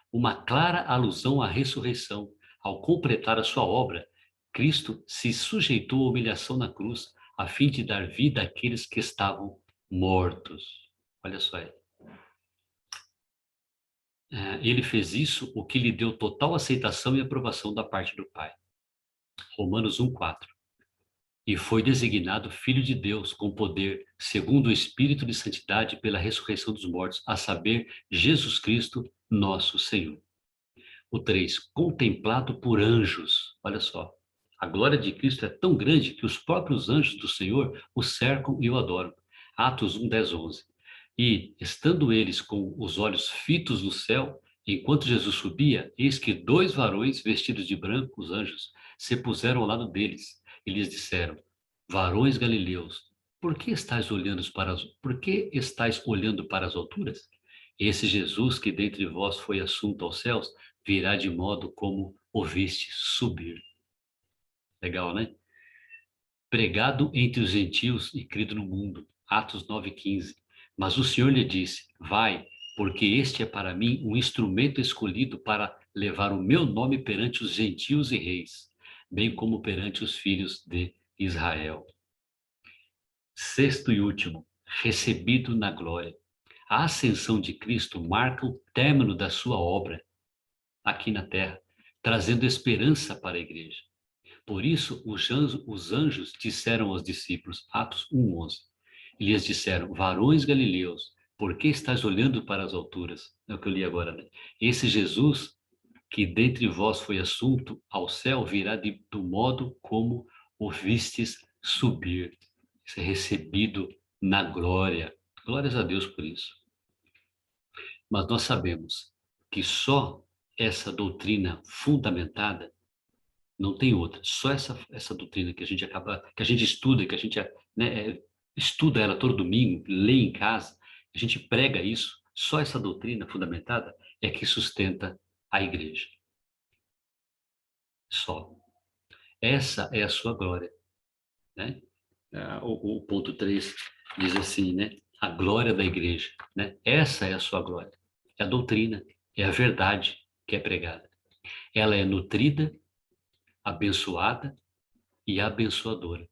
A: Uma clara alusão à ressurreição. Ao completar a sua obra, Cristo se sujeitou à humilhação na cruz, a fim de dar vida àqueles que estavam mortos. Olha só aí. Ele fez isso, o que lhe deu total aceitação e aprovação da parte do Pai. Romanos 1,4. E foi designado Filho de Deus com poder, segundo o Espírito de Santidade pela ressurreição dos mortos, a saber, Jesus Cristo, nosso Senhor. O 3, contemplado por anjos. Olha só, a glória de Cristo é tão grande que os próprios anjos do Senhor o cercam e o adoram. Atos 1, 10, 11. E, estando eles com os olhos fitos no céu, enquanto Jesus subia, eis que 2 varões vestidos de branco, os anjos, se puseram ao lado deles e lhes disseram: Varões galileus, por que estáis olhando para as alturas? Esse Jesus que dentre vós foi assunto aos céus, virá de modo como o viste subir. Legal, né? Pregado entre os gentios e crido no mundo. Atos 9:15. Mas o Senhor lhe disse: Vai, porque este é para mim um instrumento escolhido para levar o meu nome perante os gentios e reis, bem como perante os filhos de Israel. Sexto e último, recebido na glória. A ascensão de Cristo marca o término da sua obra aqui na terra, trazendo esperança para a igreja. Por isso, os anjos disseram aos discípulos, Atos 1:11, E lhes disseram: varões galileus, por que estáis olhando para as alturas? É o que eu li agora, né? Esse Jesus que dentre vós foi assunto ao céu virá do modo como o vistes subir, ser recebido na glória. Glórias a Deus por isso. Mas nós sabemos que só essa doutrina fundamentada, não tem outra, só essa doutrina que a gente que a gente estuda, que a gente, né, estuda ela todo domingo, lê em casa, a gente prega isso, só essa doutrina fundamentada é que sustenta a igreja. Só. Essa é a sua glória, né? O ponto 3 diz assim, né? A glória da igreja, né? Essa é a sua glória. É a doutrina, é a verdade que é pregada. Ela é nutrida, abençoada e abençoadora.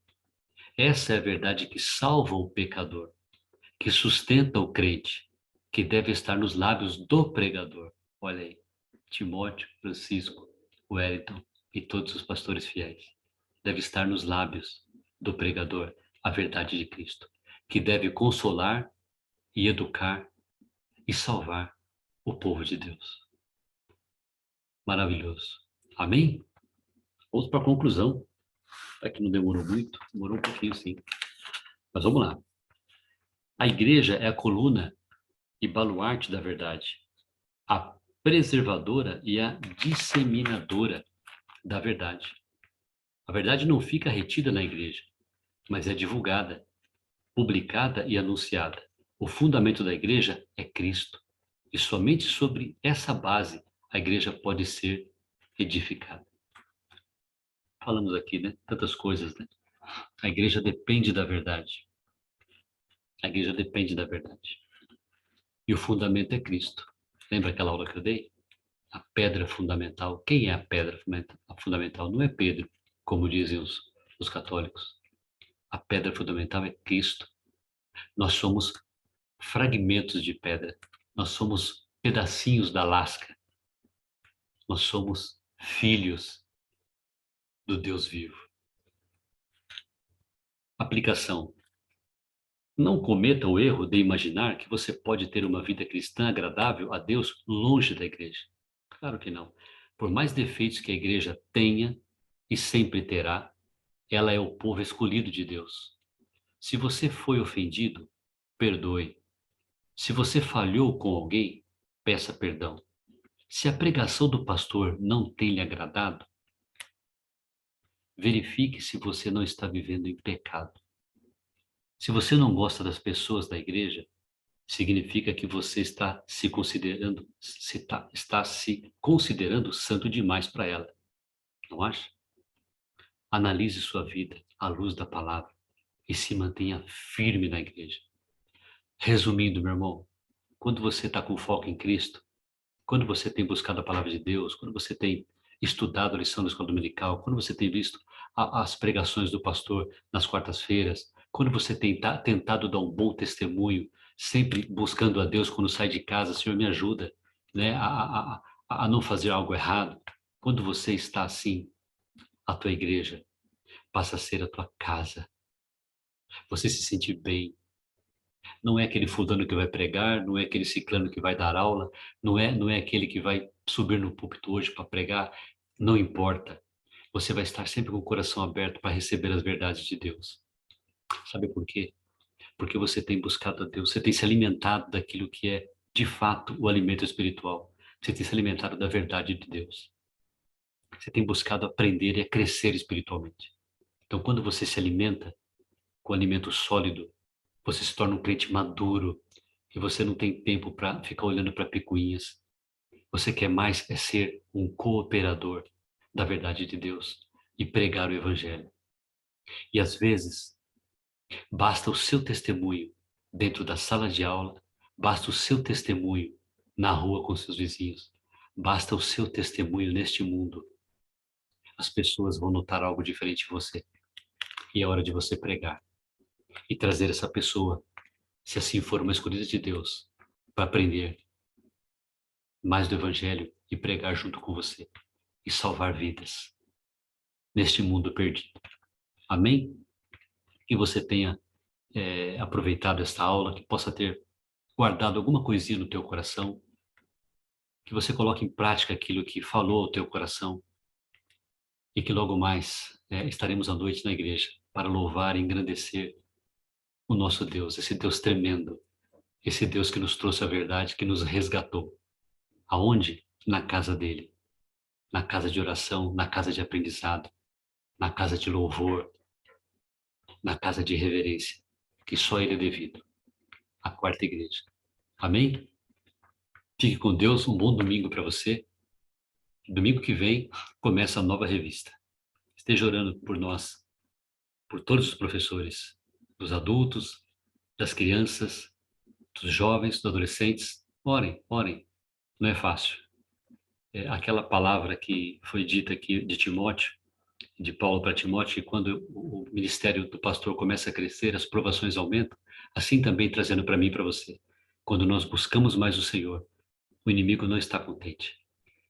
A: Essa é a verdade que salva o pecador, que sustenta o crente, que deve estar nos lábios do pregador. Olha aí, Timóteo, Francisco, Wellington e todos os pastores fiéis. Deve estar nos lábios do pregador a verdade de Cristo, que deve consolar e educar e salvar o povo de Deus. Maravilhoso. Amém? Vamos para a conclusão. É que não demorou muito, demorou um pouquinho sim. Mas vamos lá. A igreja é a coluna e baluarte da verdade, a preservadora e a disseminadora da verdade. A verdade não fica retida na igreja, mas é divulgada, publicada e anunciada. O fundamento da igreja é Cristo, e somente sobre essa base a igreja pode ser edificada. Falamos aqui, né? Tantas coisas, né? A igreja depende da verdade. A igreja depende da verdade. E o fundamento é Cristo. Lembra aquela aula que eu dei? A pedra fundamental. Quem é a pedra fundamental? Não é Pedro, como dizem os católicos. A pedra fundamental é Cristo. Nós somos fragmentos de pedra. Nós somos pedacinhos da lasca. Nós somos filhos do Deus vivo. Aplicação. Não cometa o erro de imaginar que você pode ter uma vida cristã agradável a Deus longe da igreja. Claro que não. Por mais defeitos que a igreja tenha e sempre terá, ela é o povo escolhido de Deus. Se você foi ofendido, perdoe. Se você falhou com alguém, peça perdão. Se a pregação do pastor não tem lhe agradado, verifique se você não está vivendo em pecado. Se você não gosta das pessoas da igreja, significa que você está se considerando, está se considerando santo demais para ela. Não acha? Analise sua vida à luz da palavra e se mantenha firme na igreja. Resumindo, meu irmão, quando você está com foco em Cristo, quando você tem buscado a palavra de Deus, quando você tem estudado a lição da escola dominical, quando você tem visto as pregações do pastor nas quartas-feiras, quando você tem tentado dar um bom testemunho, sempre buscando a Deus quando sai de casa, Senhor, me ajuda, né, a não fazer algo errado. Quando você está assim, a tua igreja passa a ser a tua casa. Você se sente bem. Não é aquele fulano que vai pregar, não é aquele ciclano que vai dar aula, não é aquele que vai subir no púlpito hoje para pregar, não importa. Você vai estar sempre com o coração aberto para receber as verdades de Deus. Sabe por quê? Porque você tem buscado a Deus, você tem se alimentado daquilo que é, de fato, o alimento espiritual. Você tem se alimentado da verdade de Deus. Você tem buscado aprender e a crescer espiritualmente. Então, quando você se alimenta com alimento sólido, você se torna um crente maduro e você não tem tempo para ficar olhando para picuinhas. Você quer mais é ser um cooperador da verdade de Deus e pregar o evangelho. E às vezes, basta o seu testemunho dentro da sala de aula, basta o seu testemunho na rua com seus vizinhos, basta o seu testemunho neste mundo. As pessoas vão notar algo diferente em você. E é hora de você pregar e trazer essa pessoa, se assim for uma escolhida de Deus, para aprender mais do Evangelho e pregar junto com você e salvar vidas neste mundo perdido. Amém? Que você tenha aproveitado esta aula, que possa ter guardado alguma coisinha no teu coração, que você coloque em prática aquilo que falou ao teu coração e que logo mais estaremos à noite na igreja para louvar e engrandecer o nosso Deus, esse Deus tremendo, esse Deus que nos trouxe a verdade, que nos resgatou. Aonde? Na casa dele, na casa de oração, na casa de aprendizado, na casa de louvor, na casa de reverência, que só ele é devido, a quarta igreja. Amém? Fique com Deus, um bom domingo para você. Domingo que vem começa a nova revista. Esteja orando por nós, por todos os professores, dos adultos, das crianças, dos jovens, dos adolescentes. Orem, orem. Não é fácil. Aquela palavra que foi dita aqui de Timóteo, de Paulo para Timóteo, que quando o ministério do pastor começa a crescer, as provações aumentam, assim também trazendo para mim e para você. Quando nós buscamos mais o Senhor, o inimigo não está contente.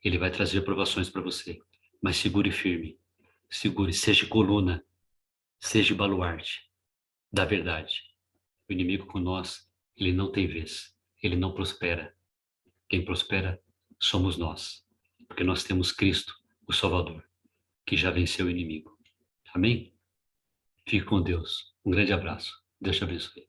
A: Ele vai trazer provações para você, mas segure firme, segure, seja coluna, seja baluarte da verdade. O inimigo com nós, ele não tem vez, ele não prospera. Quem prospera somos nós, porque nós temos Cristo, o Salvador, que já venceu o inimigo. Amém? Fique com Deus. Um grande abraço. Deus te abençoe.